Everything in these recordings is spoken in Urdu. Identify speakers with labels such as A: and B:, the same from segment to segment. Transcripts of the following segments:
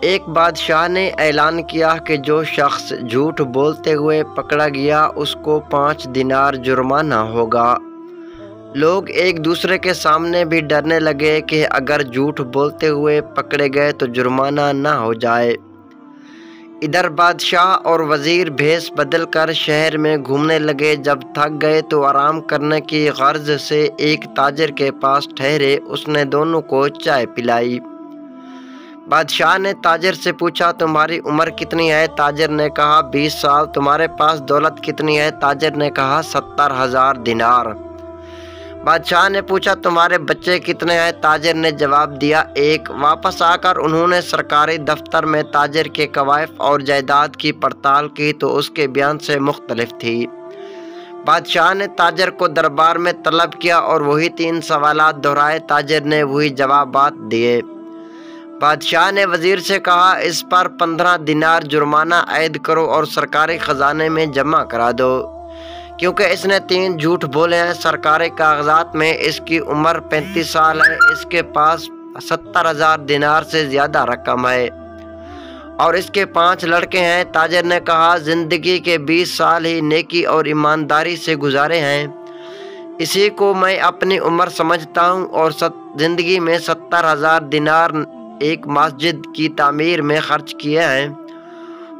A: ایک بادشاہ نے اعلان کیا کہ جو شخص جھوٹ بولتے ہوئے پکڑا گیا اس کو 5 دینار جرمانہ ہوگا۔ لوگ ایک دوسرے کے سامنے بھی ڈرنے لگے کہ اگر جھوٹ بولتے ہوئے پکڑے گئے تو جرمانہ نہ ہو جائے۔ ادھر بادشاہ اور وزیر بھیس بدل کر شہر میں گھومنے لگے۔ جب تھک گئے تو آرام کرنے کی غرض سے ایک تاجر کے پاس ٹھہرے۔ اس نے دونوں کو چائے پلائی۔ بادشاہ نے تاجر سے پوچھا تمہاری عمر کتنی ہے؟ تاجر نے کہا 20 سال۔ تمہارے پاس دولت کتنی ہے؟ تاجر نے کہا 70,000 دینار۔ بادشاہ نے پوچھا تمہارے بچے کتنے ہیں؟ تاجر نے جواب دیا 1۔ واپس آ کر انہوں نے سرکاری دفتر میں تاجر کے کوائف اور جائیداد کی پڑتال کی تو اس کے بیان سے مختلف تھی۔ بادشاہ نے تاجر کو دربار میں طلب کیا اور وہی 3 سوالات دہرائے۔ تاجر نے وہی جوابات دیے۔ بادشاہ نے وزیر سے کہا اس پر 15 دینار جرمانہ عائد کرو اور سرکاری خزانے میں جمع کرا دو، کیونکہ اس نے 3 جھوٹ بولے ہیں۔ سرکاری کاغذات میں اس کی عمر 35 سال ہے۔ اس کے پاس 70,000 دینار سے زیادہ رقم ہے اور اس کے 5 لڑکے ہیں۔ تاجر نے کہا زندگی کے 20 سال ہی نیکی اور ایمانداری سے گزارے ہیں، اسی کو میں اپنی عمر سمجھتا ہوں، اور زندگی میں 70,000 دینار ایک مسجد کی تعمیر میں خرچ کیے ہیں،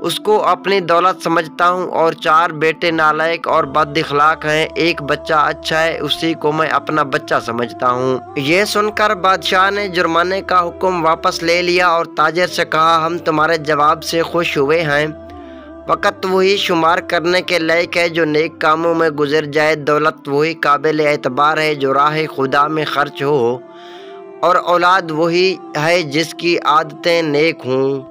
A: اس کو اپنی دولت سمجھتا ہوں، اور 4 بیٹے نالائق اور بد اخلاق ہیں، ایک بچہ اچھا ہے، اسی کو میں اپنا بچہ سمجھتا ہوں۔ یہ سن کر بادشاہ نے جرمانے کا حکم واپس لے لیا اور تاجر سے کہا ہم تمہارے جواب سے خوش ہوئے ہیں۔ وقت وہی شمار کرنے کے لائق ہے جو نیک کاموں میں گزر جائے، دولت وہی قابل اعتبار ہے جو راہ خدا میں خرچ ہو، اور اولاد وہی ہے جس کی عادتیں نیک ہوں۔